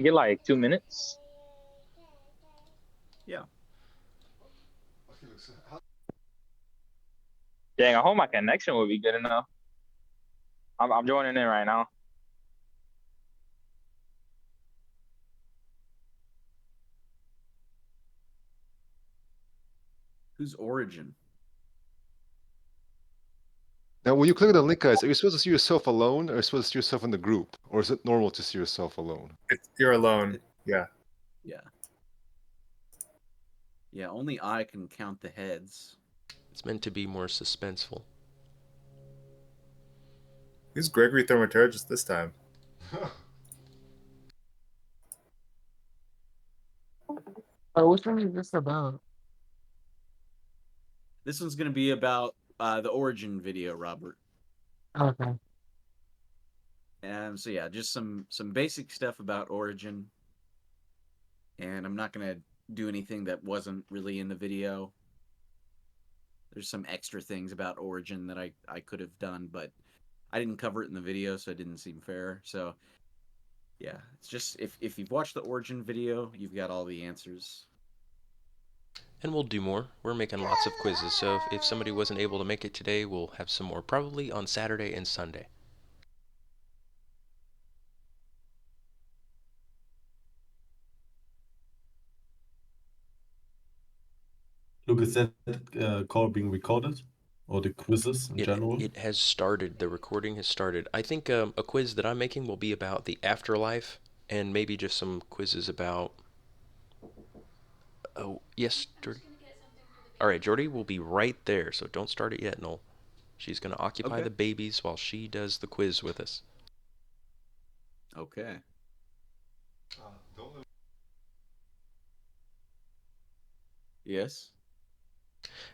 Get like 2 minutes. Yeah. Dang, I hope my connection will be good enough. I'm joining in right now. Who's Origin? Now, when you click on the link, guys, are you supposed to see yourself alone, or are you supposed to see yourself in the group, or is it normal to see yourself alone? You're alone. Yeah. Yeah. Yeah, only I can count the heads. It's meant to be more suspenseful. Who's Gregory Thaumaturgus this time? Which one is this about? This one's going to be about the Origin video, Robert. Okay. So yeah, just some basic stuff about Origin. And I'm not going to do anything that wasn't really in the video. There's some extra things about Origin that I could have done, but I didn't cover it in the video, so it didn't seem fair. So yeah, it's just if you've watched the Origin video, you've got all the answers. And we'll do more. We're making lots of quizzes, so if somebody wasn't able to make it today, we'll have some more, probably on Saturday and Sunday. Look, is that call being recorded? Or the quizzes in general? It has started. The recording has started. I think a quiz that I'm making will be about the afterlife, and maybe just some quizzes about... Oh, yes, Jordy? All right, Jordy will be right there, so don't start it yet, Noel. She's going to occupy the babies while she does the quiz with us. Okay. Yes?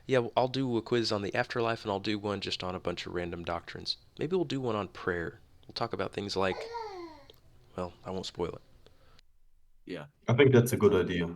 Yeah, well, I'll do a quiz on the afterlife, and I'll do one just on a bunch of random doctrines. Maybe we'll do one on prayer. We'll talk about things like... Well, I won't spoil it. Yeah. I think that's a good idea.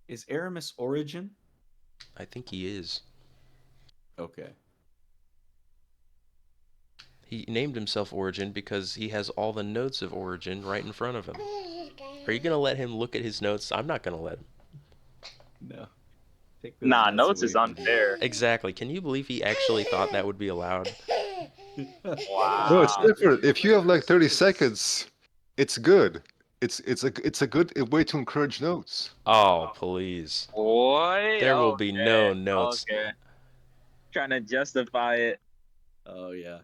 Is Aramis Origin? I think he is. Okay. He named himself Origen because he has all the notes of Origen right in front of him. Are you going to let him look at his notes? I'm not going to let him. No. Take those Nah, notes notes away is from me. unfair. Exactly. Can you believe he actually thought that would be allowed? No, it's Wow. different. If you have like 30 seconds, it's good. It's a good way to encourage notes. Oh, please. Boy, There will be no okay, notes. okay. Trying to justify it. Oh yeah.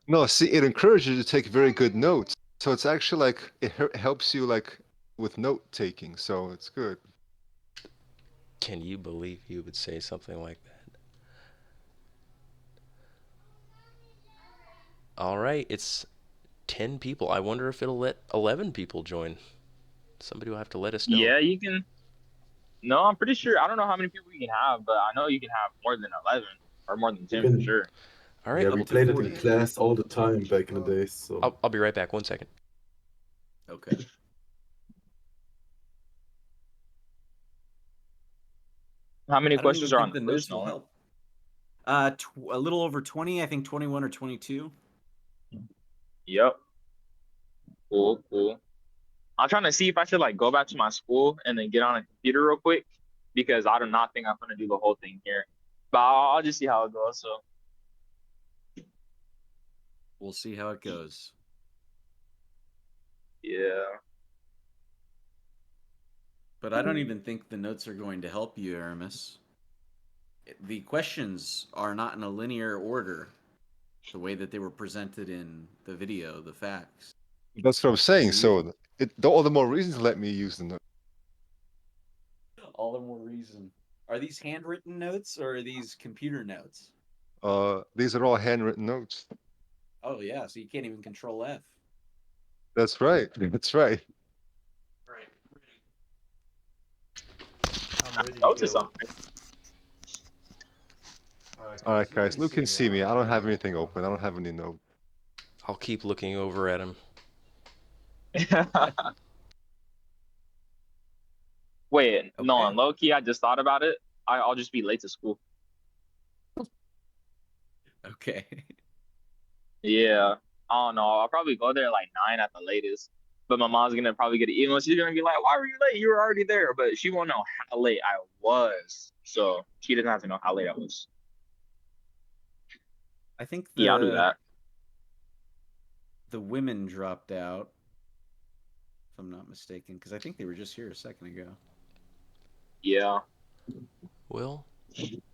No, see, it encourages you to take very good notes. So it's actually like it helps you like with note taking. So it's good. Can you believe he would say something like that? All right, it's 10 people. I wonder if it'll let 11 people join. Somebody will have to let us know. Yeah, you can. No, I'm pretty sure. I don't know how many people you can have, but I know you can have more than 11 or more than 10 for sure. All right. Yeah, we played it in class all the time back in the days. So I'll be right back. 1 second. Okay. How many I don't questions even are think on the the quiz, notes will Nolan? help. A little over 20. I think 21 or 22. Yep. Cool, cool. I'm trying to see if I should like go back to my school and then get on a computer real quick because I do not think I'm gonna do the whole thing here. But I'll just see how it goes. So We'll see how it goes. yeah. But I don't even think the notes are going to help you, Aramis. The questions are not in a linear order, the way that they were presented in the video, the facts. That's what I'm saying. So all the more reason to let me use the note. All the more reason. Are these handwritten notes or are these computer notes? These are all handwritten notes. Oh yeah, so you can't even control F. That's right. That's right. Go to something. All right, guys. Luke can see me. I don't have anything open. I don't have any notes. I'll keep looking over at him. Wait, no, Okay. on low key, I just thought about it. I'll just be late to school. Okay. Yeah. I don't know. I'll probably go there like 9 at the latest. But my mom's gonna probably get an email. She's gonna be like, "Why were you late? You were already there." But she won't know how late I was, so she doesn't have to know how late I was. I think Yeah, I'll do that. the women dropped out, if I'm not mistaken, because I think they were just here a second ago. Yeah. Well,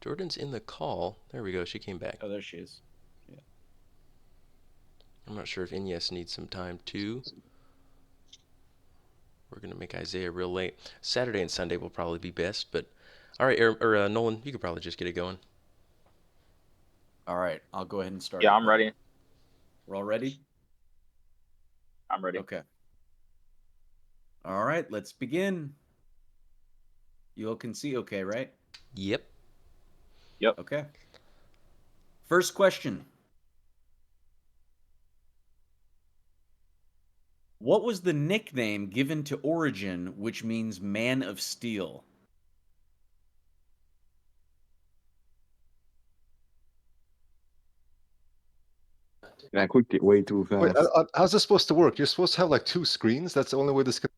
Jordan's in the call. There we go. She came back. Oh, there she is. I'm not sure if Ines needs some time too. We're gonna make Isaiah real late. Saturday and Sunday will probably be best, but all right, Nolan, you could probably just get it going. All right, I'll go ahead and start. Yeah, it I'm then. ready. We're all ready? I'm ready. Okay. All right, let's begin. You all can see okay, right? Yep. Okay. First question. What was the nickname given to Origen, which means man of steel? And I clicked it way too Wait, fast. how's this supposed to work? You're supposed to have like 2 screens. That's the only way this can.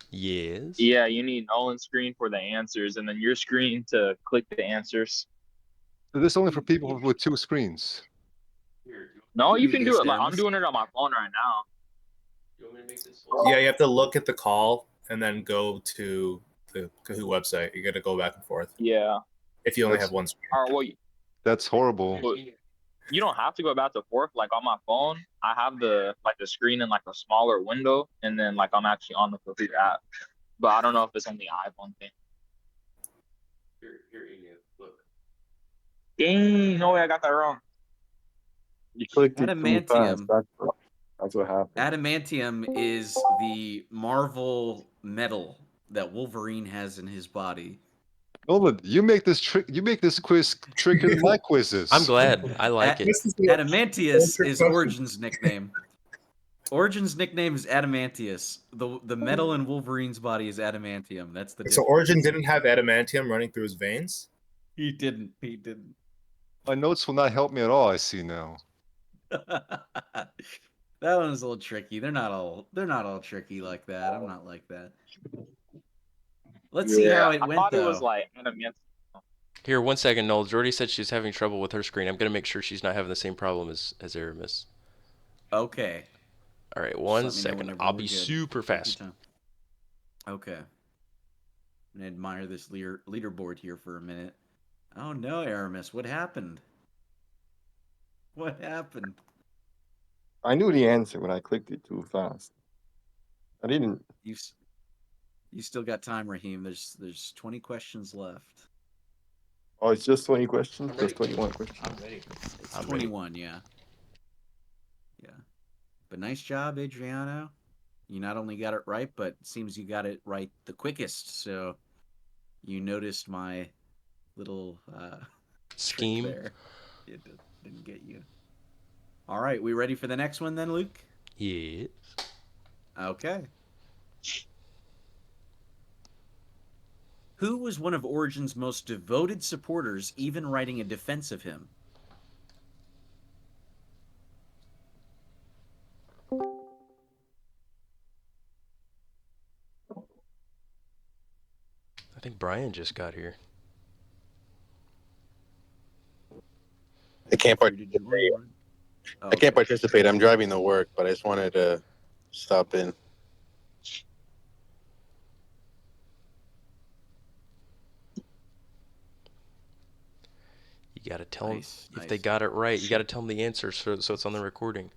Yes. Yeah, you need Nolan's screen for the answers, and then your screen to click the answers. This is only for people with 2 screens. No, you can do This, it. Like I'm Aramis? doing it on my phone right now. Yeah, you have to look at the call and then go to the Kahoot website. You got to go back and forth Yeah. if you only That's- have one screen. Or well, That's horrible. you don't have to go back and forth. Like on my phone, I have the screen in like a smaller window, and then like I'm actually on the Kahoot app. But I don't know if it's on the iPhone thing. Here, look. Dang, no way, I got that wrong. You clicked it too Adamantium. fast. That's what happened. Adamantium is the Marvel metal that Wolverine has in his body. Nolan, you make this trick. You make this quiz trickier than my quizzes. I'm glad. I like it. This is the Adamantius trick is question. Origen's nickname. Origen's nickname is Adamantius. The metal in Wolverine's body is adamantium. That's the So difference. Origin didn't have adamantium running through his veins. He didn't. He didn't. My notes will not help me at all. I see now. That one's a little tricky. They're not all tricky like that. I'm not like that. Let's see how it I went thought though. it was like adamantium. Here, 1 second, Noel. Jordy said she's having trouble with her screen. I'm gonna make sure she's not having the same problem as Aramis. Okay. All right, Just 1 let me know second. whenever I'll we're be good. super Take your fast. time. Okay. I'm gonna admire this leaderboard here for a minute. Oh no, Aramis, what happened? What happened? I knew the answer, but I clicked it too fast. I didn't. You still got time, Raheem. There's 20 questions left. Oh, it's just 20 questions? Just 21 questions. I'm ready. It's I'm ready. 21, yeah. Yeah. But nice job, Adriano. You not only got it right, but it seems you got it right the quickest. So you noticed my little trick Scheme. there. It didn't get you. All right, we ready for the next one then, Luke? Yes. Okay. Who was one of Origen's most devoted supporters, even writing a defense of him? I think Brian just got here. I can't Did you participate. run? Oh, I can't participate. I'm driving to work, but I just wanted to stop in. You gotta tell them Nice, if they nice. got it right. You gotta tell them the answer so it's on the recording.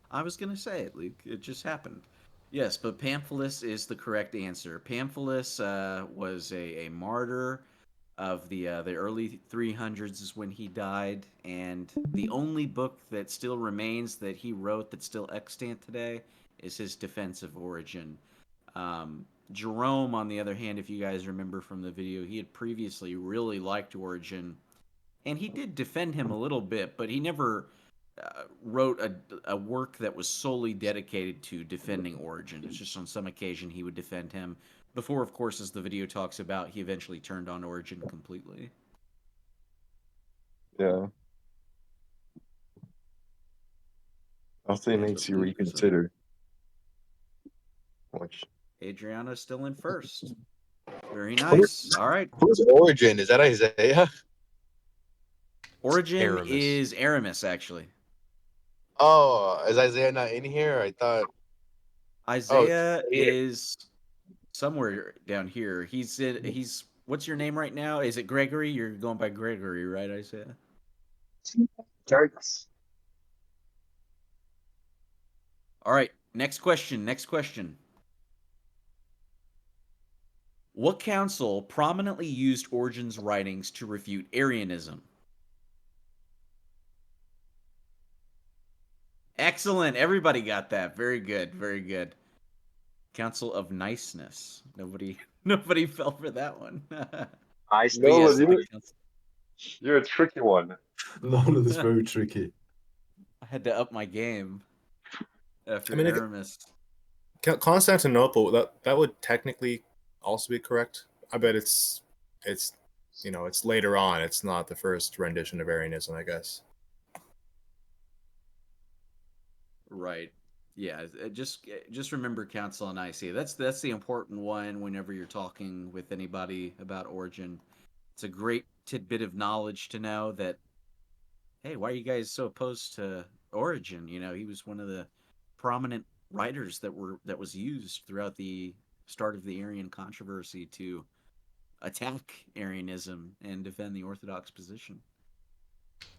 I was going to say it, Luke. It just happened. Yes, but Pamphilus is the correct answer. Pamphilus was a martyr of the early 300s is when he died, and the only book that still remains that he wrote that's still extant today is his defense of Origen. Jerome, on the other hand, if you guys remember from the video, he had previously really liked Origen, and he did defend him a little bit, but he never wrote a work that was solely dedicated to defending Origen. It's just on some occasion he would defend him. Before, of course, as the video talks about, he eventually turned on Origen completely. Yeah. I'll say makes you reconsider. Which Adriana's still in first. Very nice. All right. Who's Origin? Is that Isaiah? Origen Aramis. is Aramis, actually. Oh, is Isaiah not in here? I thought. Isaiah yeah. is somewhere down here. He's what's your name right now? Is it Gregory? You're going by Gregory, right, Isaiah? Starts. All right. Next question. Next question. What council prominently used Origen's writings to refute Arianism? Excellent. Everybody got that. Very good. Very good. Council of Niceness. Nobody fell for that one. I But yes, No, the council. you're a tricky one. No, that is very tricky. I had to up my game after I mean, Aramis. Constantinople, that would technically also be correct. I bet it's it's later on. It's not the first rendition of Arianism, I guess. Right. Yeah. Just remember Council on Nicaea. That's the important one whenever you're talking with anybody about Origen. It's a great tidbit of knowledge to know that, hey, why are you guys so opposed to Origen? You know, he was one of the prominent writers that was used throughout the start of the Arian controversy to attack Arianism and defend the Orthodox position.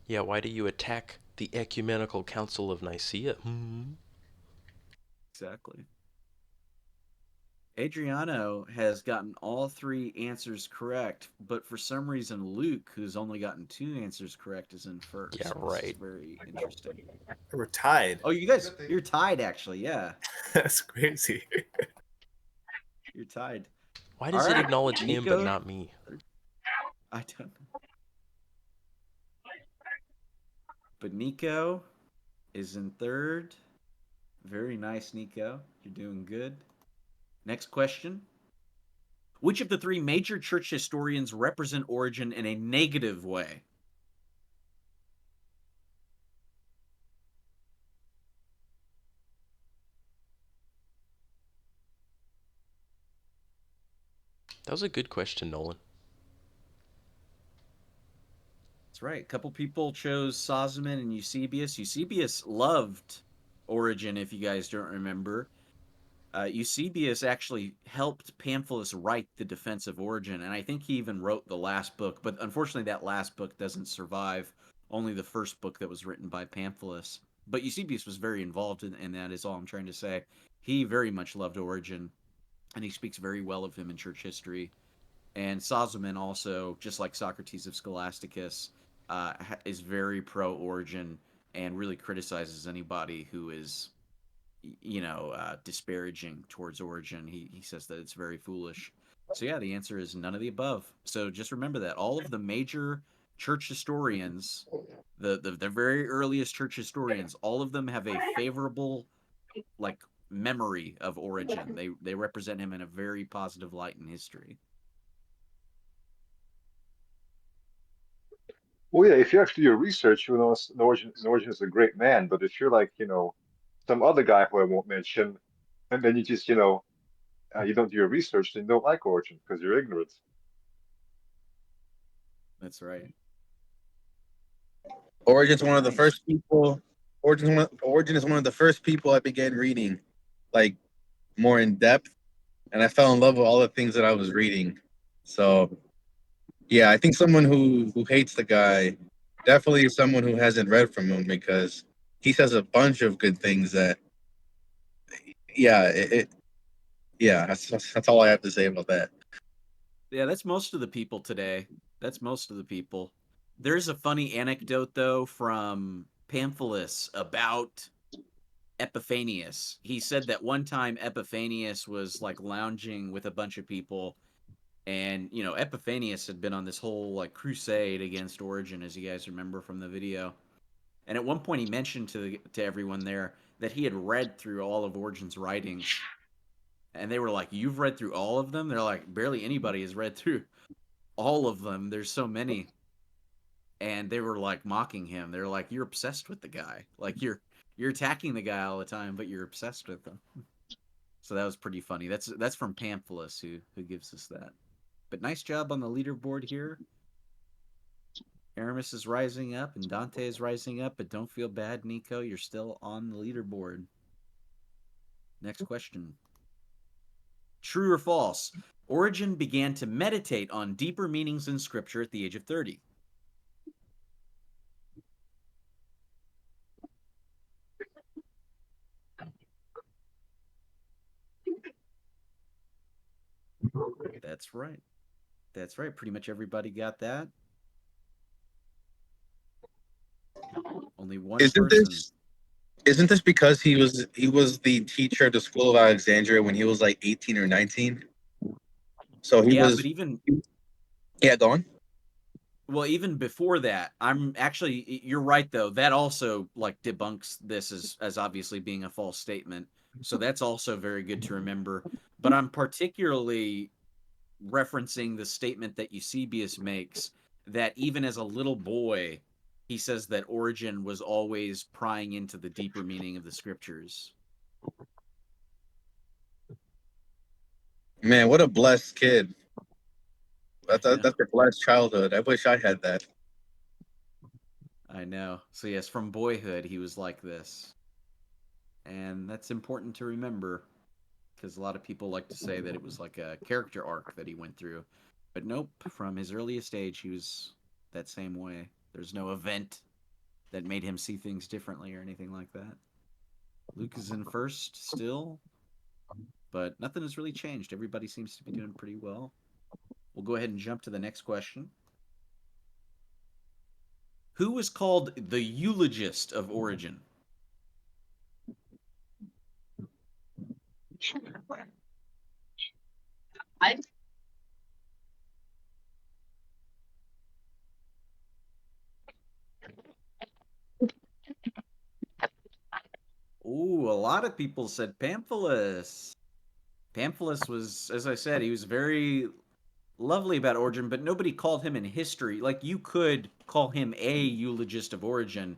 Yeah, why do you attack the Ecumenical Council of Nicaea? Exactly. Adriano has gotten all 3 answers correct, but for some reason Luke, who's only gotten 2 answers correct, is in first. Yeah, This is right. very interesting. We're tied. Oh, you're tied actually. Yeah, That's crazy. Why does All it right, acknowledge him but Nico. not me? I don't know. But Nico is in third. Very nice, Nico. You're doing good. Next question. Which of the 3 major church historians represent Origen in a negative way? That was a good question, Nolan. That's right. A couple people chose Sosman and Eusebius. Eusebius loved Origen, if you guys don't remember. Eusebius actually helped Pamphilus write the defense of Origen, and I think he even wrote the last book, but unfortunately that last book doesn't survive, only the first book that was written by Pamphilus. But Eusebius was very involved in that, is all I'm trying to say. He very much loved Origen, and he speaks very well of him in church history. And Sozomen also, just like Socrates of Scholasticus, is very pro-Origen and really criticizes anybody who is disparaging towards Origen. He says that it's very foolish. So yeah, the answer is none of the above. So just remember that all of the major church historians, the very earliest church historians, all of them have a favorable memory of Origen. They represent him in a very positive light in history. Well, yeah, if you actually do your research, you know Norwegian is a great man. But if you're like, some other guy who I won't mention, and then you just, you don't do your research, then you don't like Origin because you're ignorant. That's right. Origen's one of the first people. Origin is one of the first people I began reading, like more in depth, and I fell in love with all the things that I was reading. So, yeah, I think someone who hates the guy definitely is someone who hasn't read from him because he says a bunch of good things that, yeah, that's all I have to say about that. Yeah, that's most of the people today. That's most of the people. There's a funny anecdote though from Pamphilus about Epiphanius. He said that one time Epiphanius was like lounging with a bunch of people, and Epiphanius had been on this whole like crusade against Origen, as you guys remember from the video. And at one point, he mentioned to everyone there that he had read through all of Origen's writings, and they were like, "You've read through all of them?" They're like, "Barely anybody has read through all of them. There's so many." And they were like mocking him. They're like, "You're obsessed with the guy. Like you're attacking the guy all the time, but you're obsessed with him." So that was pretty funny. That's from Pamphilus who gives us that. But nice job on the leaderboard here. Aramis is rising up and Dante is rising up, but don't feel bad, Nico. You're still on the leaderboard. Next question. True or false? Origen began to meditate on deeper meanings in Scripture at the age of 30. That's right. That's right. Pretty much everybody got that. Only one Isn't person. isn't this because he was the teacher at the School of Alexandria when he was like 18 or 19? So he Yeah, was. but even Yeah, go on. well, even before that, you're right though. That also like debunks this as obviously being a false statement. So that's also very good to remember. But I'm particularly referencing the statement that Eusebius makes that even as a little boy, he says that Origen was always prying into the deeper meaning of the scriptures. Man, what a blessed kid. That's Yeah. a blessed childhood. I wish I had that. I know. So yes, from boyhood he was like this. And that's important to remember because a lot of people like to say that it was like a character arc that he went through. But nope, from his earliest age he was that same way. There's no event that made him see things differently or anything like that. Luke is in first still, but nothing has really changed. Everybody seems to be doing pretty well. We'll go ahead and jump to the next question. Who was called the eulogist of Origen? Ooh, a lot of people said Pamphilus. Pamphilus was, as I said, he was very lovely about Origen, but nobody called him in history. Like you could call him a eulogist of Origen,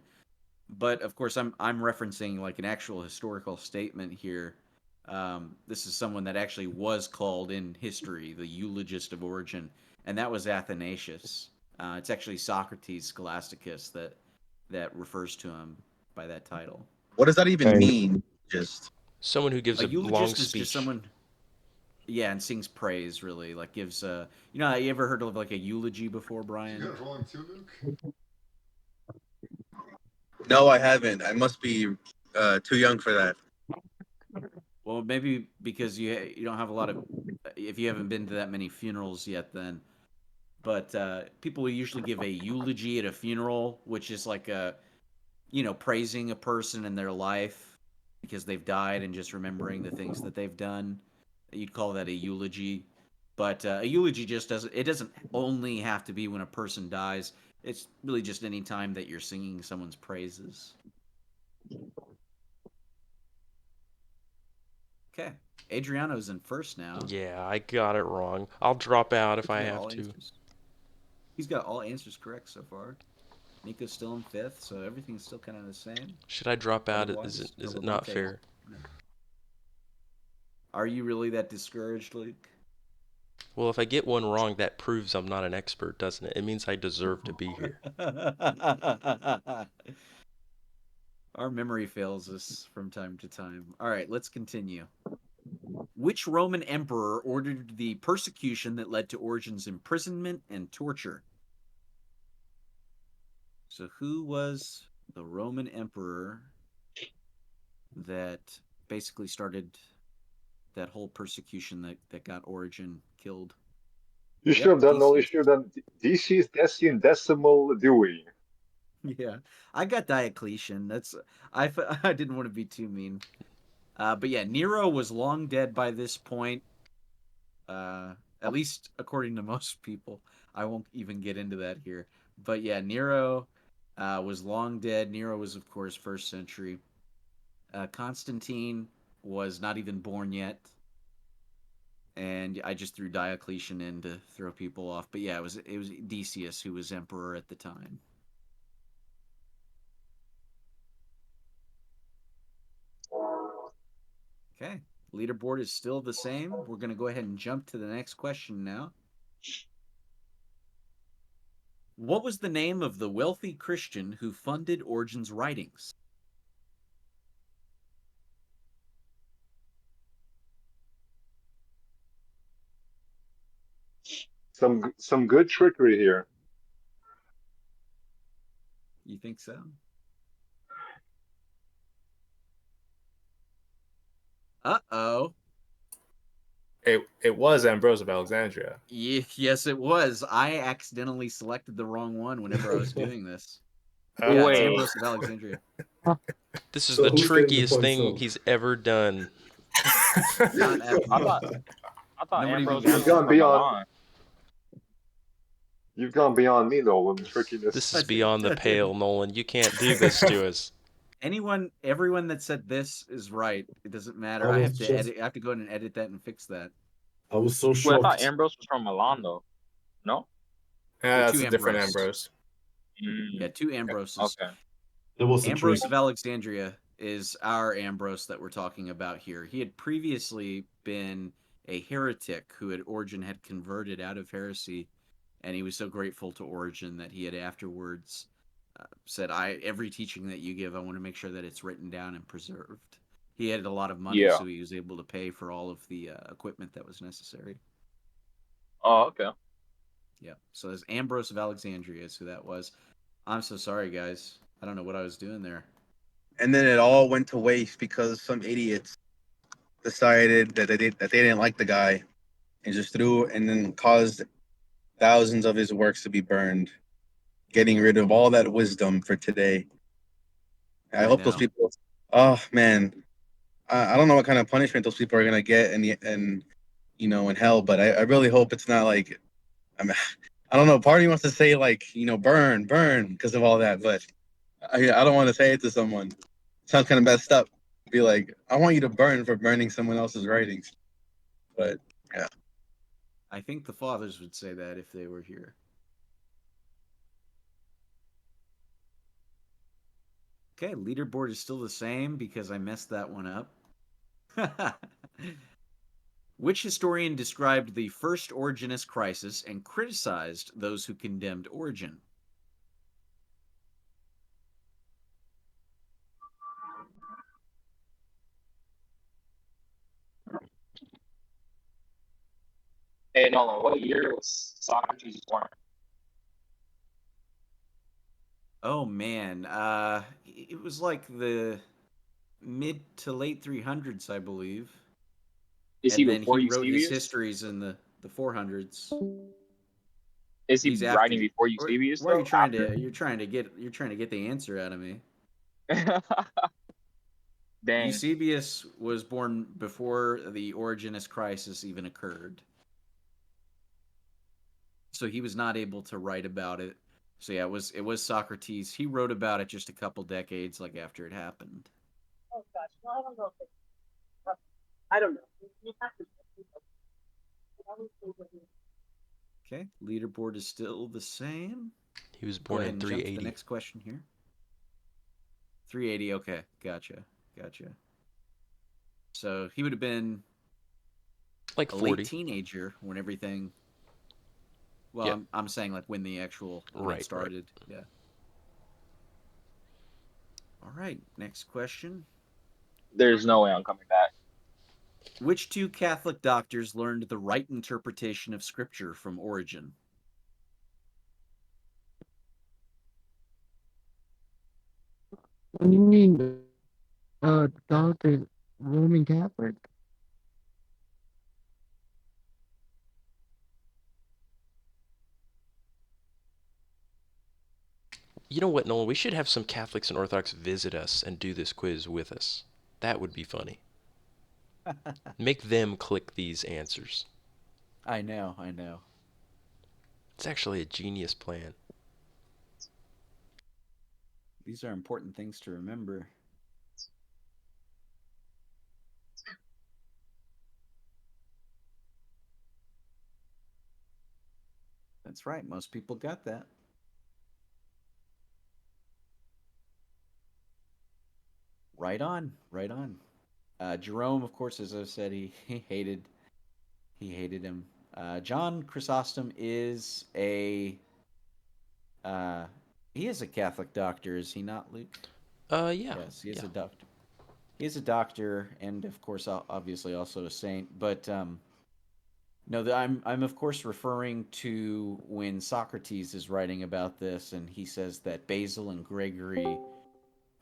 but of course I'm referencing like an actual historical statement here. This is someone that actually was called in history the eulogist of Origen, and that was Athanasius. It's actually Socrates Scholasticus that refers to him by that title. What does that even And mean? Just Someone who gives A a long eulogist is just speech. someone, yeah, and sings praise. Really, like gives you ever heard of like a eulogy before, Brian? You got it wrong too, Luke? no, I haven't. I must be too young for that. Well, maybe because you don't have a lot of, if you haven't been to that many funerals yet, then. But people usually give a eulogy at a funeral, which is like praising a person in their life because they've died and just remembering the things that they've done. You'd call that a eulogy. But a eulogy just doesn't only have to be when a person dies. It's really just any time that you're singing someone's praises. Okay. Adriano's in first now. Yeah, I got it wrong. I'll drop out if I have to. He's got all answers correct so far. Nico's still in fifth, so everything's still kind of the same. Should I drop out? Otherwise, Is it not fair? Are you really that discouraged, Luke? Well, if I get one wrong, that proves I'm not an expert, doesn't it? It means I deserve to be here. Our memory fails us from time to time. All right, let's continue. Which Roman emperor ordered the persecution that led to Origen's imprisonment and torture? So who was the Roman emperor that basically started that whole persecution that got Origen killed? You should have done, no, you should have done Decius Decium Decimal Dewey. Yeah, I got Diocletian. I didn't want to be too mean. But yeah, Nero was long dead by this point. At least according to most people. I won't even get into that here. But yeah, Nero was long dead. Nero was, of course, first century. Constantine was not even born yet. And I just threw Diocletian in to throw people off. But yeah, it was Decius who was emperor at the time. Okay. Leaderboard is still the same. We're going to go ahead and jump to the next question now. What was the name of the wealthy Christian who funded Origen's writings? Some good trickery here. You think so? Uh-oh. It was Ambrose of Alexandria. Yes, it was. I accidentally selected the wrong one whenever I was doing this. Uh, Yeah, it's Wait. Ambrose of Alexandria. This is So the who's getting the trickiest points thing now? he's ever done. Not I absolutely. thought I thought Nobody even Ambrose got You've was that. gone from beyond. Milan. You've gone beyond me, Nolan. This Trickiness. is beyond the pale, Nolan. You can't do this to us. Everyone that said this is right. It doesn't matter. I I was have to just, edit. I have to go in and edit that and fix that. I was so Wait, I thought shocked. Ambrose was from Milan though. No? Yeah, They're that's two a different Ambrose. Ambrose. Yeah, two Ambroses. Okay. That was the Ambrose trick. of Alexandria is our Ambrose that we're talking about here. He had previously been a heretic who Origen had converted out of heresy, and he was so grateful to Origen that he had afterwards said, every teaching that you give, I want to make sure that it's written down and preserved." He had a lot of money, Yeah. so he was able to pay for all of the equipment that was necessary. Oh, okay. Yeah, so as Ambrose of Alexandria is who that was. I'm so sorry, guys. I don't know what I was doing there. And then it all went to waste because some idiots decided that they didn't like the guy and just threw and then caused thousands of his works to be burned, getting rid of all that wisdom for today. I hope those know. people. Oh man, I don't know what kind of punishment those people are gonna get and in hell, but I really hope it's not like I don't know. Part of me wants to say like burn, burn because of all that, but I don't want to say it to someone. Sounds kind of messed up. Be like, I want you to burn for burning someone else's writings, but yeah. I think the fathers would say that if they were here. Okay, leaderboard is still the same because I messed that one up. Which historian described the first Origenist crisis and criticized those who condemned Origen? Hey, Nolan, what year was Socrates born? Oh man, it was like the mid to late 300s, I believe. Is he And then before he wrote his Eusebius? histories in the 400s. Is he He's after. writing before Eusebius Why are you though? trying After? to? You're trying to get the answer out of me. Dang. Eusebius was born before the Origenist crisis even occurred, so he was not able to write about it. So yeah, it was Socrates. He wrote about it just a couple decades like after it happened. Oh gosh, well, I don't know. I don't know. You have to. Okay, leaderboard is still the same. He was Go born ahead in and jump to the 380. next question here. 380. Okay, gotcha. So he would have been Like a 40. late teenager when everything. Well, Yeah. I'm saying like when the actual when Right, it started. Yeah. All right. Next question. There's no way I'm coming back. Which two Catholic doctors learned the right interpretation of Scripture from Origen? What do you mean, doctor, Roman Catholic? You know what, Nolan? We should have some Catholics and Orthodox visit us and do this quiz with us. That would be funny. Make them click these answers. I know, I know. It's actually a genius plan. These are important things to remember. That's right. Most people got that. Right on, right on. Jerome, of course, as I said, he hated him. John Chrysostom is a uh, he is a Catholic doctor, is he not, Luke? Yeah. Yes, he is Yeah. a doctor. He is a doctor, and of course, obviously, also a saint. But no, I'm of course referring to when Socrates is writing about this, and he says that Basil and Gregory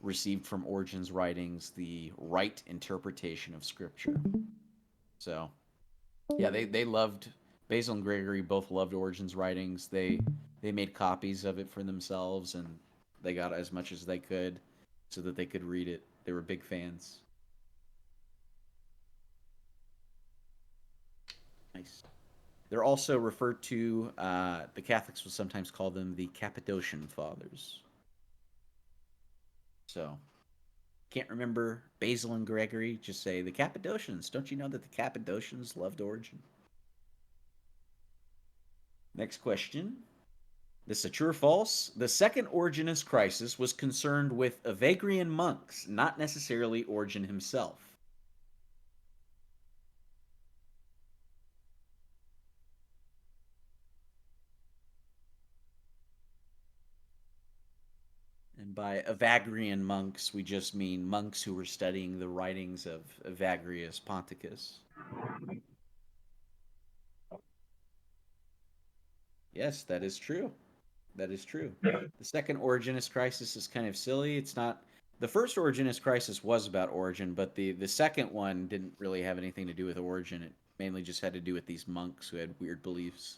received from Origen's writings the right interpretation of Scripture. So, yeah, they loved Basil and Gregory both loved Origen's writings. They made copies of it for themselves, and they got as much as they could so that they could read it. They were big fans. Nice. They're also referred to. The Catholics will sometimes call them the Cappadocian Fathers. So, can't remember Basil and Gregory. Just say the Cappadocians. Don't you know that the Cappadocians loved Origen? Next question. This is a true or false. The second Origenist crisis was concerned with Evagrian monks, not necessarily Origen himself. And by Evagrian monks, we just mean monks who were studying the writings of Evagrius Ponticus. Yes, that is true. That is true. The second Origenist crisis is kind of silly. It's not. The first Origenist crisis was about Origen, but the second one didn't really have anything to do with Origen. It mainly just had to do with these monks who had weird beliefs.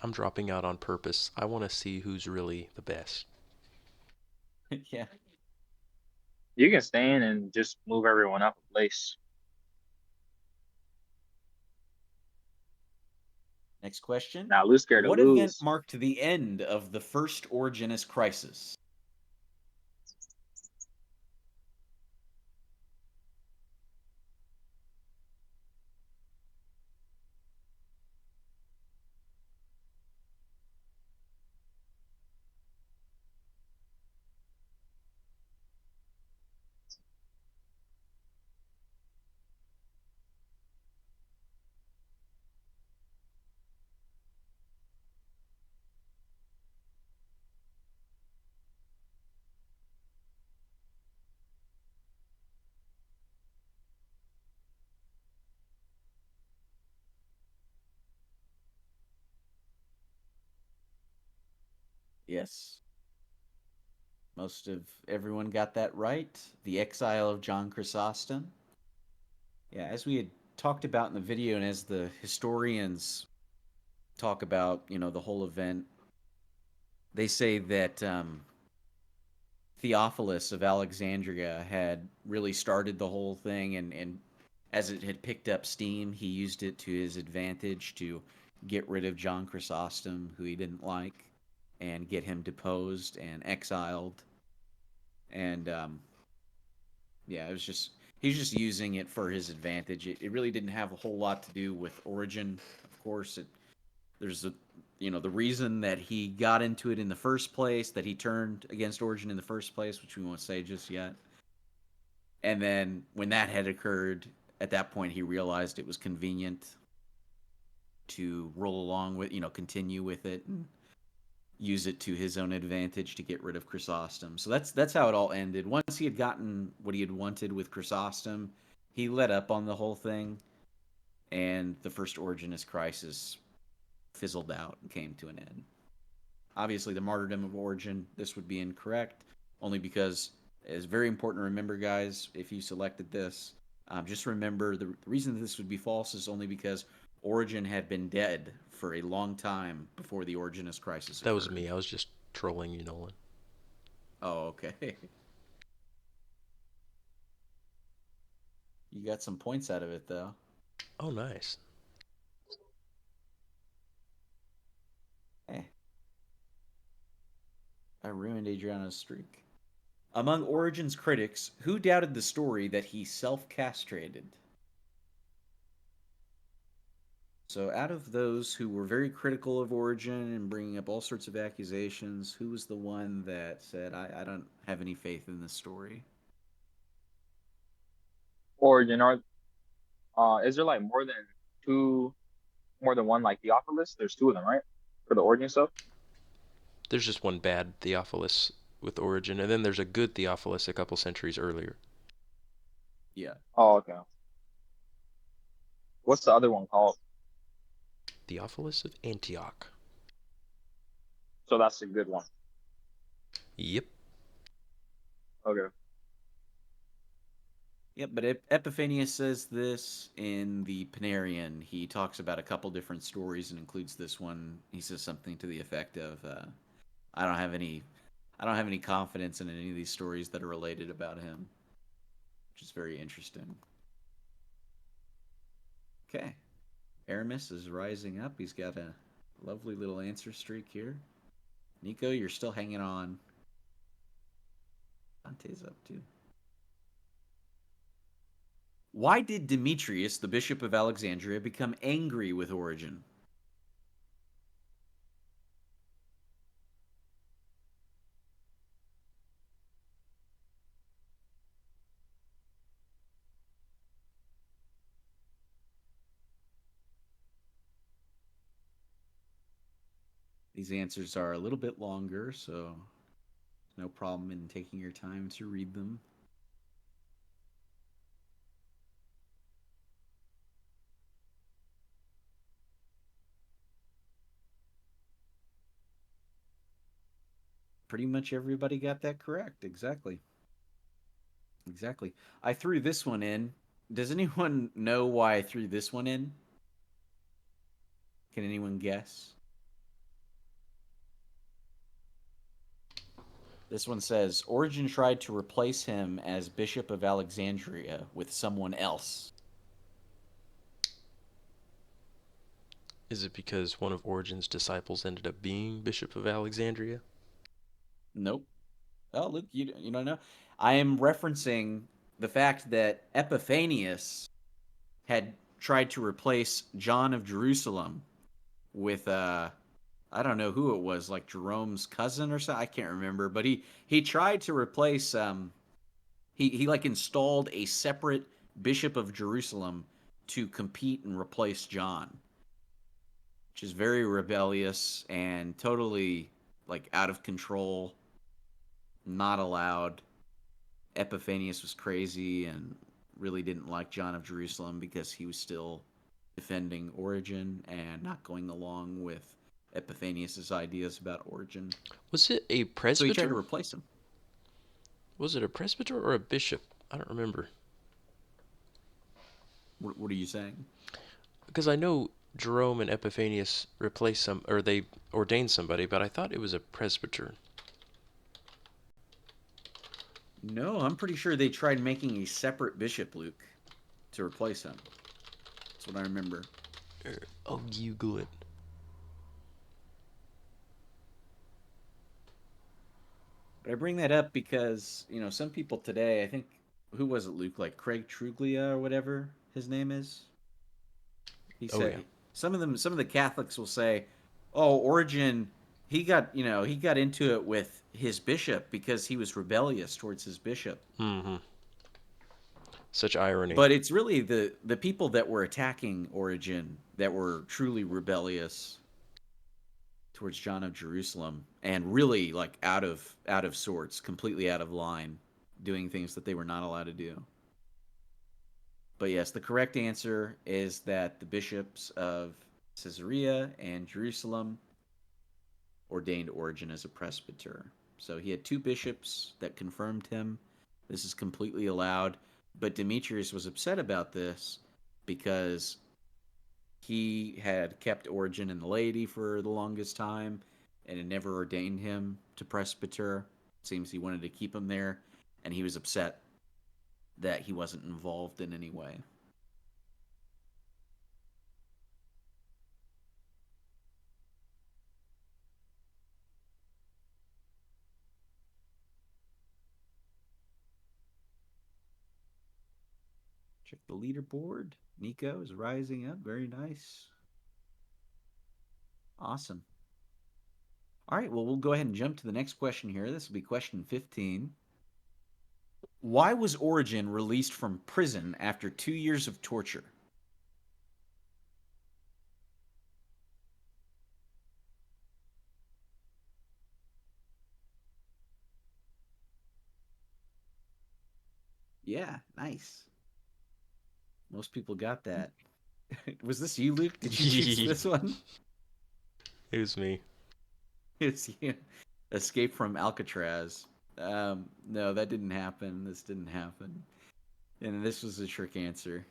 I'm dropping out on purpose. I want to see who's really the best. Yeah. You can stand and just move everyone up a place. Next question. Now, lose scared to What event lose. marked the end of the first Origenist crisis? Yes. Most of everyone got that right. The exile of John Chrysostom. Yeah, as we had talked about in the video, and as the historians talk about, the whole event, they say that Theophilus of Alexandria had really started the whole thing, and as it had picked up steam, he used it to his advantage to get rid of John Chrysostom, who he didn't like, and get him deposed and exiled. And yeah, it was just he's just using it for his advantage. It really didn't have a whole lot to do with Origen, of course. There's the reason that he got into it in the first place, that he turned against Origen in the first place, which we won't say just yet. And then when that had occurred, at that point he realized it was convenient to roll along with, continue with it and use it to his own advantage to get rid of Chrysostom. So that's how it all ended. Once he had gotten what he had wanted with Chrysostom, he let up on the whole thing, and the first Origenist crisis fizzled out and came to an end. Obviously, the martyrdom of Origen, this would be incorrect, only because it's very important to remember, guys, if you selected this, just remember the reason that this would be false is only because Origen had been dead for a long time before the Origenist crisis occurred. That was me. I was just trolling you, Nolan. Oh, okay. You got some points out of it, though. Oh, nice. Hey. I ruined Adriano's streak. Among Origen's critics, who doubted the story that he self-castrated? So, out of those who were very critical of Origen and bringing up all sorts of accusations, who was the one that said, I don't have any faith in this story? Or is there like more than one like Theophilus? There's two of them, right? For the Origen stuff. There's just one bad Theophilus with Origen, and then there's a good Theophilus a couple centuries earlier. Yeah. Oh, okay. What's the other one called? Theophilus of Antioch. So that's a good one. Yep. Okay. Yep, but Epiphanius says this in the Panarion. He talks about a couple different stories and includes this one. He says something to the effect of, "I don't have any, I don't have any confidence in any of these stories that are related about him," which is very interesting. Okay, Aramis is rising up. He's got a lovely little answer streak here. Nico, you're still hanging on. Dante's up too. Why did Demetrius, the bishop of Alexandria, become angry with Origen? These answers are a little bit longer, so no problem in taking your time to read them. Pretty much everybody got that correct. Exactly. Exactly. I threw this one in. Does anyone know why I threw this one in? Can anyone guess? This one says Origen tried to replace him as Bishop of Alexandria with someone else. Is it because one of Origen's disciples ended up being Bishop of Alexandria? Nope. Oh, look, you don't know. I am referencing the fact that Epiphanius had tried to replace John of Jerusalem with I don't know who it was, like Jerome's cousin or something. I can't remember, but he tried to replace he like installed a separate bishop of Jerusalem to compete and replace John, which is very rebellious and totally like out of control, not allowed. Epiphanius was crazy and really didn't like John of Jerusalem because he was still defending Origen and not going along with Epiphanius's ideas about Origen. Was it a So he tried to presbyter? replace him. Was it a presbyter or a bishop? I don't remember. What are you saying? Because I know Jerome and Epiphanius replaced some, or they ordained somebody, but I thought it was a presbyter. No, I'm pretty sure they tried making a separate bishop, Luke, to replace him. That's what I remember. Oh, Google it. But I bring that up because, some people today, I think, who was it, Luke? Like Craig Truglia or whatever his name is? He said, yeah. some of the Catholics will say, oh, Origen, he got into it with his bishop because he was rebellious towards his bishop. Mm-hmm. Such irony. But it's really the people that were attacking Origen that were truly rebellious towards John of Jerusalem and really like out of sorts, completely out of line, doing things that they were not allowed to do. But yes, the correct answer is that the bishops of Caesarea and Jerusalem ordained Origen as a presbyter. So he had two bishops that confirmed him. This is completely allowed. But Demetrius was upset about this because he had kept Origen in the laity for the longest time and had never ordained him to presbyter. It seems he wanted to keep him there, and he was upset that he wasn't involved in any way. Check the leaderboard. Nico is rising up. Very nice. Awesome. All right, well, we'll go ahead and jump to the next question here. This will be question 15. Why was Origen released from prison after 2 years of torture? Yeah, nice. Most people got that. Was this you, Luke? Did you choose this one? It was me. It's you. Escape from Alcatraz. No, that didn't happen. This didn't happen. And this was a trick answer.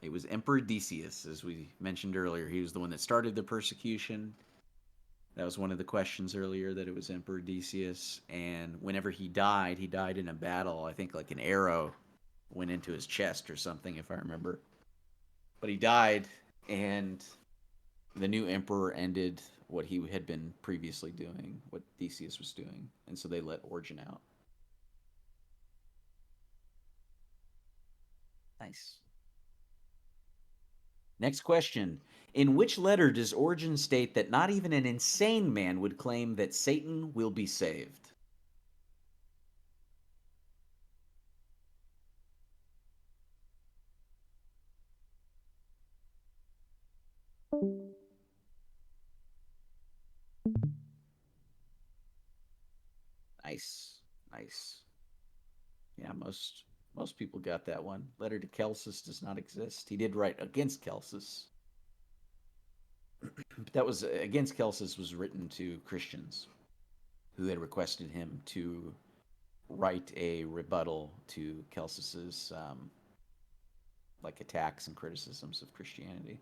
It was Emperor Decius, as we mentioned earlier. He was the one that started the persecution. That was one of the questions earlier, that it was Emperor Decius. And whenever he died in a battle. I think like an arrow went into his chest or something, if I remember. But he died, and the new emperor ended what he had been previously doing, what Decius was doing. And so they let Origen out. Nice. Next question. In which letter does Origen state that not even an insane man would claim that Satan will be saved? Nice. Nice. Yeah, most people got that one. Letter to Celsus does not exist. He did write against Celsus. But that was against Celsus was written to Christians who had requested him to write a rebuttal to Celsus's like attacks and criticisms of Christianity.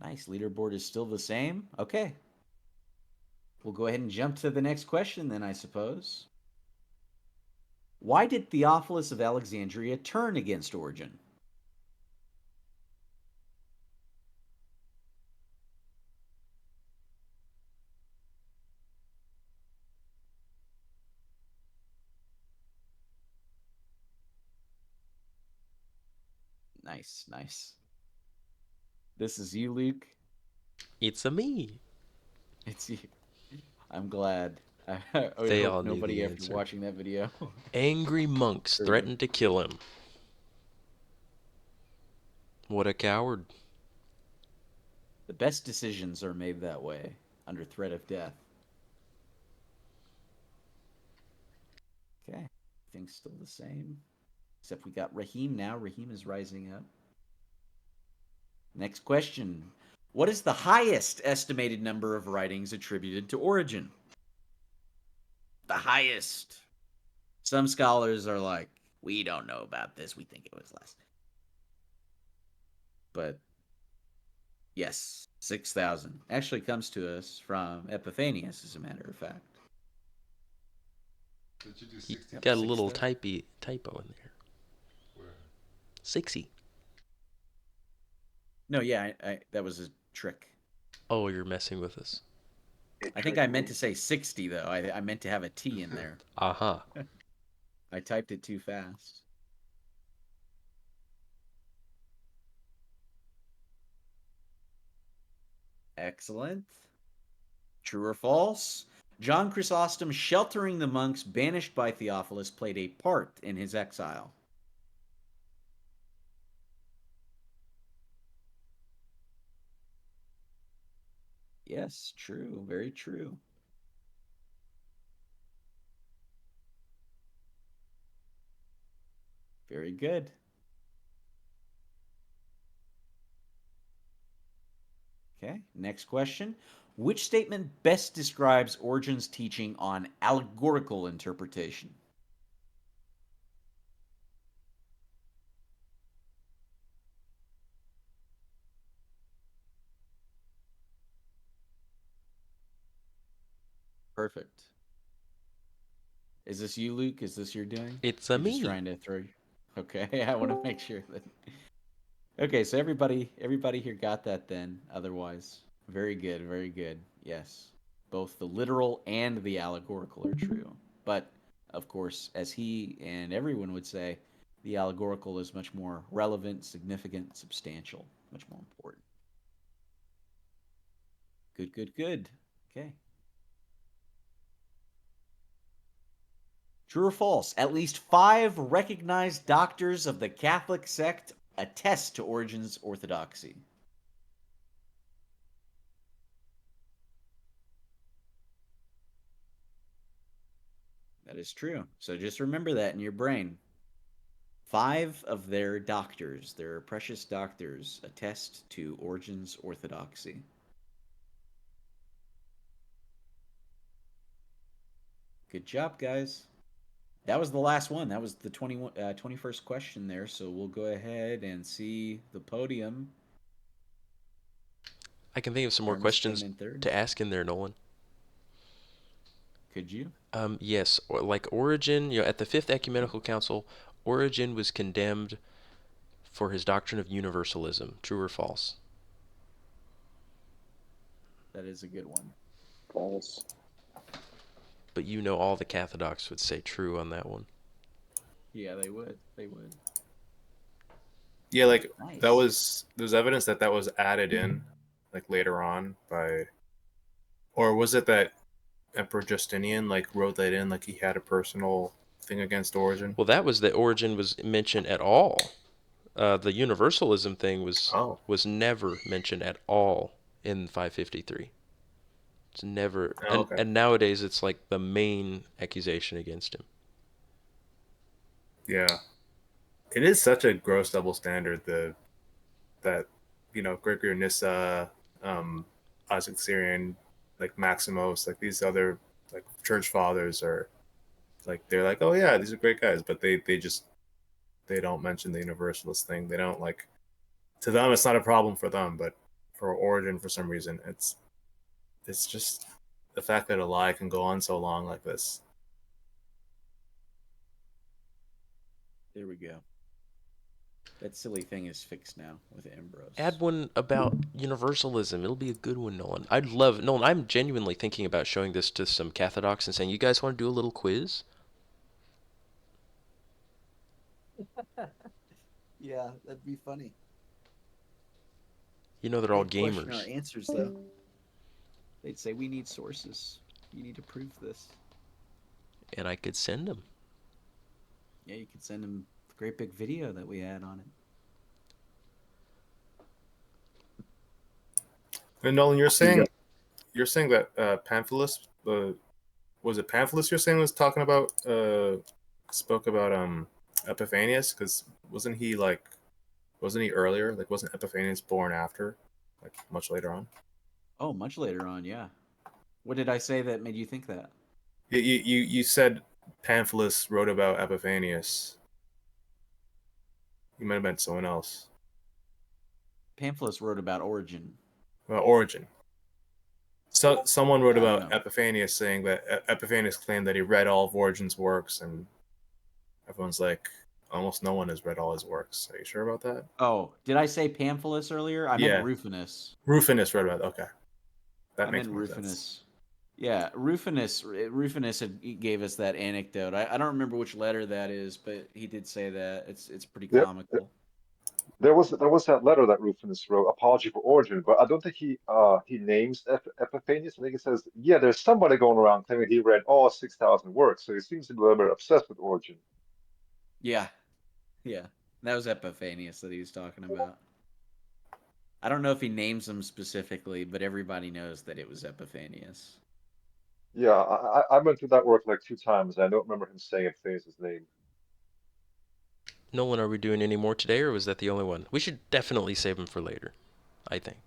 Nice. Leaderboard is still the same. Okay. We'll go ahead and jump to the next question then, I suppose. Why did Theophilus of Alexandria turn against Origen? Nice, nice. This is you, Luke. It's a me. It's you. I'm glad. I would They hope all knew nobody the after answer. watching that video. Angry monks Very threatened to kill him. What a coward. The best decisions are made that way, under threat of death. Okay, things still the same. Except we got Raheem now. Raheem is rising up. Next question. What is the highest estimated number of writings attributed to Origen? The highest. Some scholars are like, we don't know about this. We think it was less. But yes, 6,000. Actually comes to us from Epiphanius, as a matter of fact. Did you do He 60? got a little typo in there. Where? 60. No, yeah, that was a trick. Oh, you're messing with us. I think I meant to say 60, though. I meant to have a T in there. Uh-huh. I typed it too fast. Excellent. True or false? John Chrysostom sheltering the monks banished by Theophilus played a part in his exile. Yes, true. Very true. Very good. Okay, next question. Which statement best describes Origen's teaching on allegorical interpretation? Perfect. Is this you, Luke? Is this your doing? It's You're me. just trying to throw. Okay, I want to make sure that. Okay, so everybody here got that then. Otherwise, very good, very good. Yes, both the literal and the allegorical are true. But of course, as he and everyone would say, the allegorical is much more relevant, significant, substantial, much more important. Good, good, good. Okay. True or false? At least 5 recognized doctors of the Catholic sect attest to Origen's orthodoxy. That is true. So just remember that in your brain. 5 of their doctors, their precious doctors, attest to Origen's orthodoxy. Good job, guys. That was the last one. That was the 21st question there. So we'll go ahead and see the podium. I can think of some more Ernest came questions in third. to ask in there, Nolan. Could you? Yes, or like Origen, at the Fifth Ecumenical Council, Origen was condemned for his doctrine of universalism. True or false? That is a good one. False. But all the Catholics would say true on that one. Yeah, they would. They would. Yeah, like Nice. there's evidence that was added in, like later on or was it that Emperor Justinian wrote that in, like he had a personal thing against Origen? Well, that was that Origen was mentioned at all. The universalism thing was never mentioned at all in 553. It's never, Oh, okay. and nowadays it's like the main accusation against him. Yeah, it is such a gross double standard. That Gregory of Nyssa, Isaac Syrian, like Maximos, like these other like church fathers are like they're like, oh yeah, these are great guys, but they don't mention the universalist thing. They don't to them it's not a problem for them, but for Origen for some reason it's just the fact that a lie can go on so long like this. There we go. That silly thing is fixed now with Ambrose. Add one about universalism. It'll be a good one, Nolan. I'd love Nolan. I'm genuinely thinking about showing this to some Catholics and saying, "You guys want to do a little quiz?" Yeah, that'd be funny. They're all They'd question gamers. our answers though. They'd say we need sources. You need to prove this. And I could send them. Yeah, you could send them the great big video that we had on it. And Nolan, you're saying that Pamphilus, was it Pamphilus you're saying was talking about spoke about Epiphanius? Because wasn't he earlier? Like wasn't Epiphanius born after, like much later on? Oh, much later on, yeah. What did I say that made you think that? You said Pamphilus wrote about Epiphanius. You might have meant someone else. Pamphilus wrote about Origen. Origen. So someone wrote I don't about know. Epiphanius, saying that Epiphanius claimed that he read all of Origen's works, and everyone's like, almost no one has read all his works. Are you sure about that? Oh, did I say Pamphilus earlier? I meant Rufinus. Rufinus wrote about it. Okay. That I makes meant more Rufinus. sense. Yeah, Rufinus gave us that anecdote. I don't remember which letter that is, but he did say that. It's pretty Yeah, comical. there was that letter that Rufinus wrote, Apology for Origen, but I don't think he names Epiphanius. I think he says, yeah, there's somebody going around claiming he read all 6,000 works, so he seems to be a little bit obsessed with Origen. Yeah. Yeah. That was Epiphanius that he was talking about. I don't know if he names him specifically, but everybody knows that it was Epiphanius. Yeah, I went through that work like 2 times. I don't remember him saying Epiphanius' name. Nolan, are we doing any more today, or was that the only one? We should definitely save them for later, I think.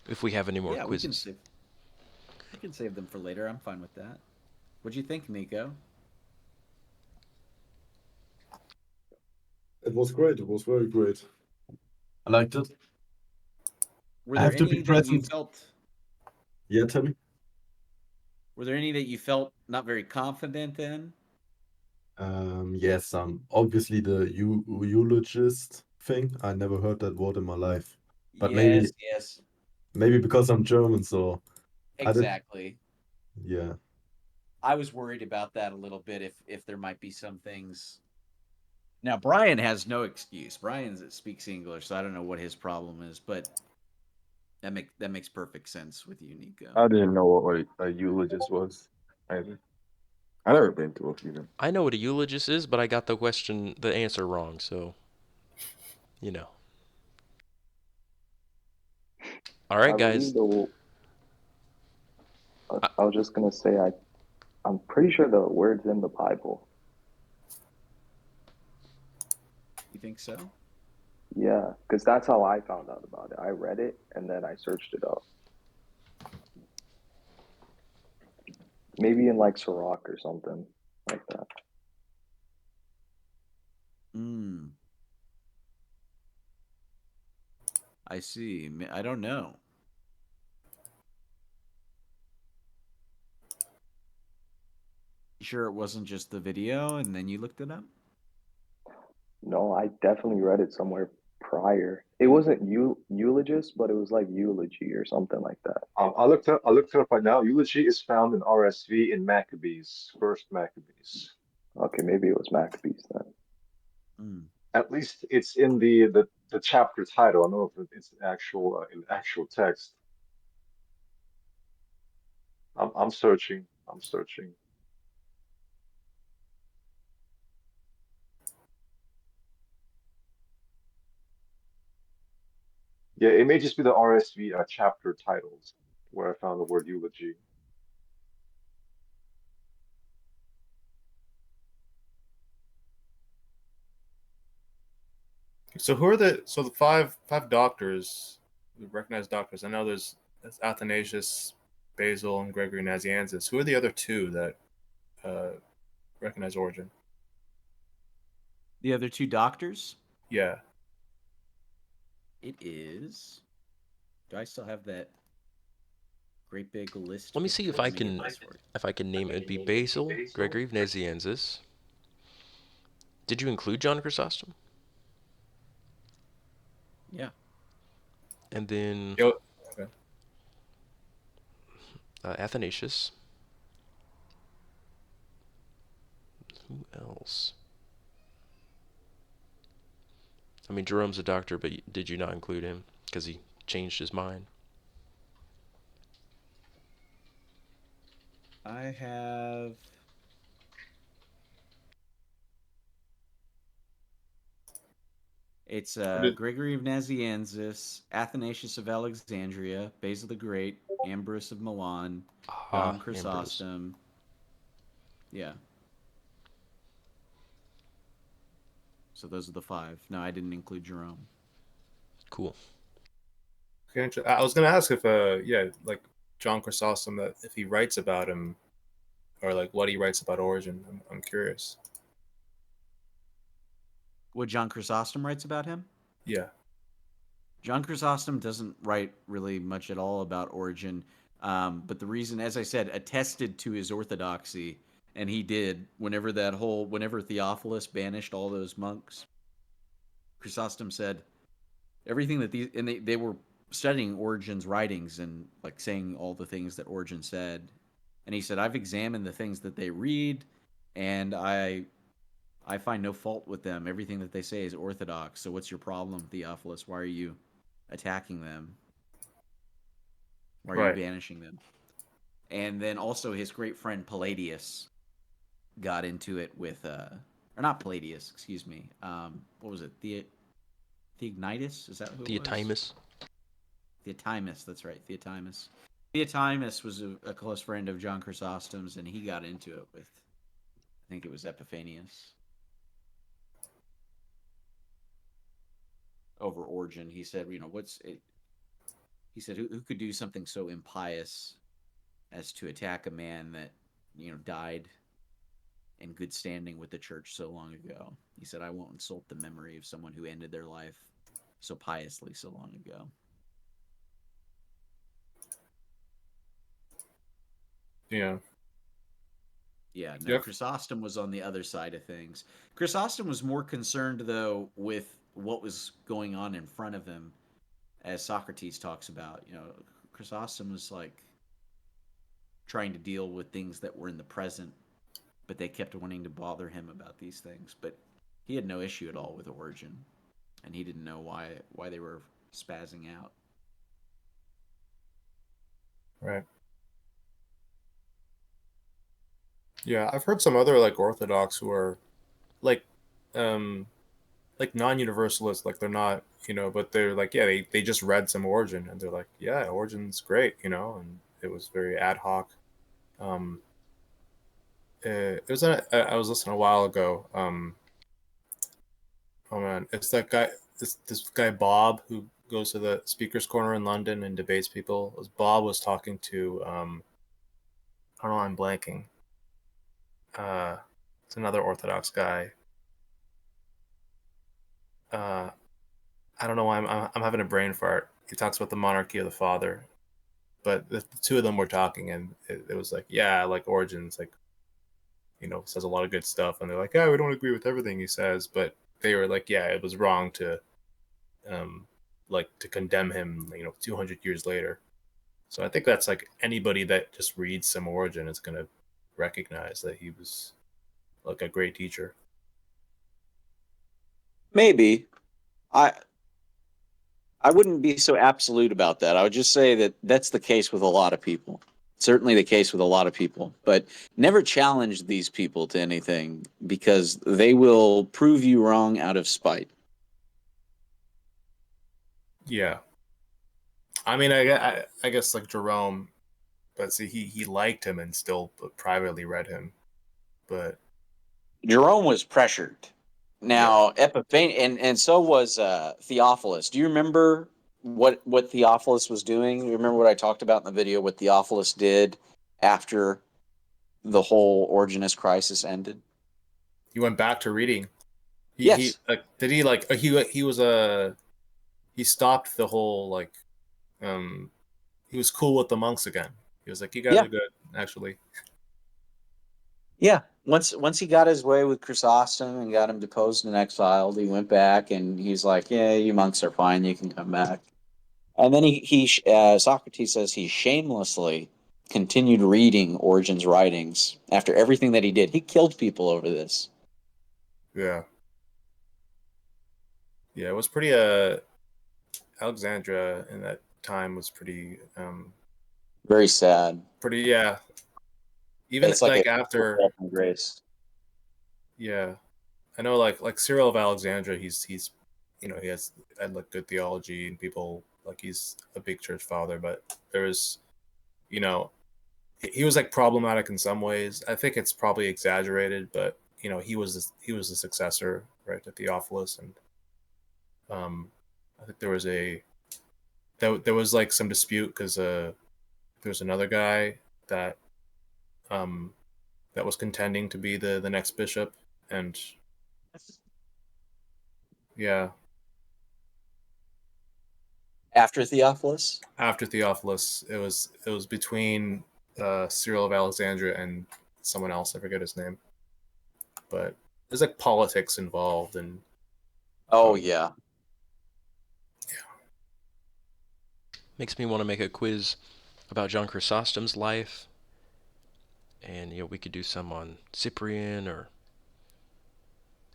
If we have any more quizzes. We can save them for later. I'm fine with that. What'd you think, Nico? It was great. It was very great. I liked it. Were I there have to any be that you present. felt? Yeah, tell me. Were there any that you felt not very confident in? Yes, obviously the eulogist thing. I never heard that word in my life. But Yes, yes, maybe because I'm German, so I did. exactly. Yeah. I was worried about that a little bit if there might be some things. Now Brian has no excuse. Brian speaks English, so I don't know what his problem is, but that makes perfect sense with you, Nico. I didn't know what a eulogist was either. I never been to a funeral. I know what a eulogist is, but I got the answer wrong, so you know. All I right, believe guys. the. I, I was just gonna say I'm pretty sure the word's in the Bible. You think so? Yeah, because that's how I found out about it. I read it and then I searched it up. Maybe in like Sirach or something like that. Hmm. I see. I don't know. You sure it wasn't just the video and then you looked it up? No, I definitely read it somewhere prior. It wasn't eulogist, but it was like eulogy or something like that. I looked it up right now. Eulogy is found in RSV in Maccabees, First Maccabees. Okay, maybe it was Maccabees then. Hmm. At least it's in the chapter title. I don't know if it's actual in actual text. I'm searching. I'm searching. Yeah, it may just be the RSV chapter titles where I found the word eulogy. So who are the five doctors, the recognized doctors? I know there's Athanasius, Basil, and Gregory Nazianzus. Who are the other two that uh, recognize Origen? The other two doctors? Yeah. It is. Do I still have that great big list? Let me see if picture? I Let me get can this for you. name it. It'd be Basil, Gregory of Nazianzus. Did you include John Chrysostom? Yeah. And then Yo, okay. Athanasius. Who else? I mean, Jerome's a doctor, but did you not include him because he changed his mind? I have. It's Gregory of Nazianzus, Athanasius of Alexandria, Basil the Great, Ambrose of Milan, John Ambrose. Chrysostom. Yeah. So those are the five. No, I didn't include Jerome. Cool. Okay, I was gonna ask if like John Chrysostom, that if he writes about him or like what he writes about Origen. I'm curious. What John Chrysostom writes about him? Yeah. John Chrysostom doesn't write really much at all about Origen, but the reason, as I said, attested to his orthodoxy, and he did. Whenever Theophilus banished all those monks, Chrysostom said everything that they were studying Origen's writings and like saying all the things that Origen said, and he said, I've examined the things that they read, and I find no fault with them. Everything that they say is orthodox. So what's your problem, Theophilus? Why are you attacking them? Why are you Right. banishing them? And then also his great friend Palladius got into it with or not Palladius, excuse me. What was it? Theognitus? Is that who it was? Theotimus. Theotimus, that's right. Theotimus. Theotimus was a close friend of John Chrysostom's, and he got into it with, I think it was Epiphanius. Over Origen, he said, what's it? He said, who could do something so impious as to attack a man that, died in good standing with the church so long ago? He said, I won't insult the memory of someone who ended their life so piously so long ago. Yeah. Yeah, no, Yep. Chrysostom was on the other side of things. Chrysostom was more concerned, though, with what was going on in front of him, as Socrates talks about. You know, Chrysostom was like trying to deal with things that were in the present, but they kept wanting to bother him about these things. But he had no issue at all with Origen, and he didn't know why they were spazzing out. Right. Yeah, I've heard some other like Orthodox who are like um like non-universalists, like they're not, but they're like, yeah, they just read some Origin and they're like, yeah, Origin's great, and it was very ad hoc. Um, it was I was listening a while ago. Oh man, it's that guy, this guy Bob who goes to the speakers corner in London and debates people. Bob was talking to I don't know, I'm blanking. Uh, it's another Orthodox guy. Uh, I don't know why I'm having a brain fart. He talks about the monarchy of the father, but the two of them were talking, and it was like, yeah, like Origins, like says a lot of good stuff, and they're like, yeah, we don't agree with everything he says, but they were like, yeah, it was wrong to, like to condemn him, 200 years later. So I think that's like anybody that just reads some Origin is gonna recognize that he was like a great teacher. Maybe. I wouldn't be so absolute about that. I would just say that that's the case with a lot of people. Certainly the case with a lot of people, but never challenge these people to anything because they will prove you wrong out of spite. Yeah, I mean, I guess like Jerome, but see, he liked him and still privately read him, but Jerome was pressured. yeah, Now, and so was Theophilus. Do you remember what Theophilus was doing? You remember what I talked about in the video? What Theophilus did after the whole Origenist crisis ended? he went back to reading. He Yes. like did he like he was he stopped the whole like um he was cool with the monks again. He was like, you guys Yeah. are good, actually. Yeah. Once he got his way with Chrysostom and got him deposed and exiled, he went back and he's like, "Yeah, you monks are fine. You can come back." And then Socrates says he shamelessly continued reading Origen's writings after everything that he did. He killed people over this. Yeah. Yeah, it was pretty Alexandria in that time was pretty Very sad. pretty, yeah. Even It's like a like after, grace. yeah. I know like Cyril of Alexandria, he's he has had like good theology and people like he's a big church father, but there's you know he was like problematic in some ways. I think it's probably exaggerated, but he was the successor, right, to Theophilus, and I think there was like some dispute because there was another guy that um that was contending to be the next bishop, and yeah, After Theophilus? after Theophilus, it was between Cyril of Alexandria and someone else. I forget his name, but there's like politics involved, and Oh, um, yeah. Makes me want to make a quiz about John Chrysostom's life, and we could do some on Cyprian or.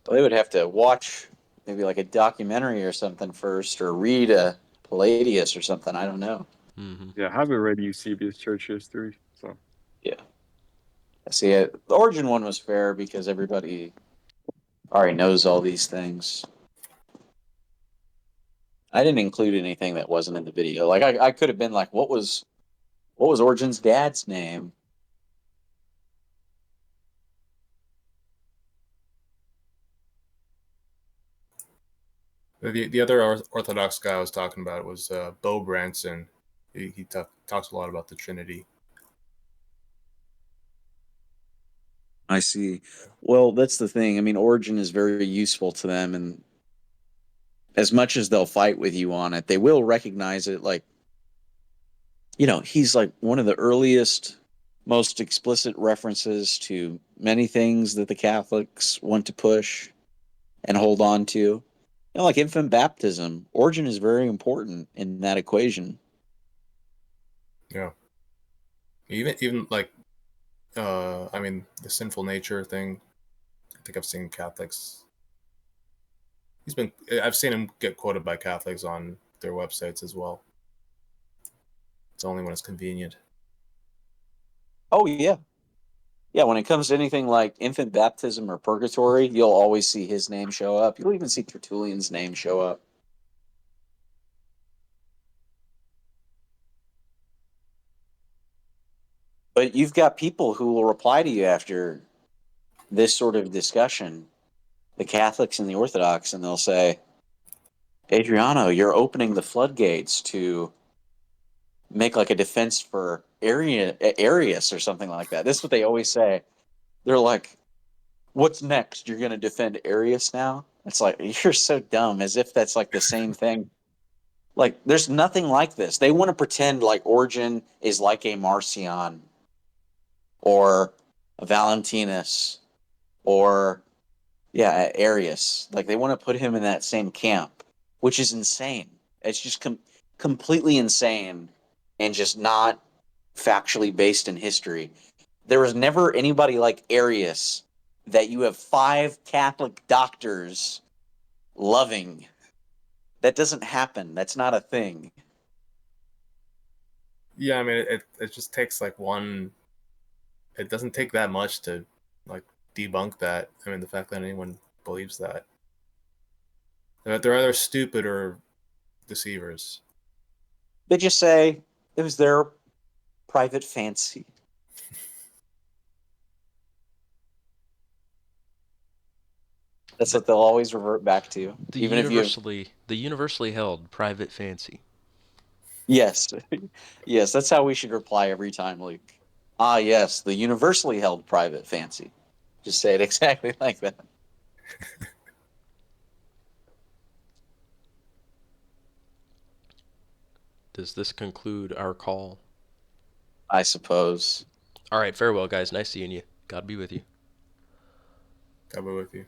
Well, they would have to watch maybe like a documentary or something first, or read a Palladius or something. I don't know. Mm-hmm. Yeah, I haven't read Eusebius church history, so Yeah. See, the Origin one was fair because everybody already knows all these things. I didn't include anything that wasn't in the video. Like I could have been like, what was Origin's dad's name? the other Orthodox guy I was talking about was Bo Branson. He talks a lot about the Trinity. I see. Well, that's the thing. I mean, Origin is very useful to them, and as much as they'll fight with you on it, they will recognize it. Like, he's like one of the earliest most explicit references to many things that the Catholics want to push and hold on to. You know, like infant baptism. Origen is very important in that equation. Yeah. Even like I mean the sinful nature thing. I think I've seen Catholics. I've seen him get quoted by Catholics on their websites as well. It's only when it's convenient. Oh yeah. Yeah, when it comes to anything like infant baptism or purgatory, you'll always see his name show up. You'll even see Tertullian's name show up. But you've got people who will reply to you after this sort of discussion, the Catholics and the Orthodox, and they'll say, Adriano, you're opening the floodgates to make like a defense for Arius or something like that. This is what they always say. They're like, what's next? You're going to defend Arius now? It's like, you're so dumb, as if that's like the same thing. Like, there's nothing like this. They want to pretend like Origen is like a Marcion or a Valentinus or, yeah, Arius. Like, they want to put him in that same camp, which is insane. It's just completely insane and just not factually based in history. There was never anybody like Arius that you have 5 Catholic doctors loving. That doesn't happen. That's not a thing. Yeah, I mean it just takes like one. It doesn't take that much to like debunk that. I mean the fact that anyone believes that. They're either stupid or deceivers. They just say it was their private fancy. That's what they'll always revert back to. The Even if you have, universally held private fancy. yes. Yes, that's how we should reply every time, Luke. Ah, yes, the universally held private fancy. Just say it exactly like that. Does this conclude our call? I suppose. All right, farewell, guys. Nice seeing you. God be with you. God be with you.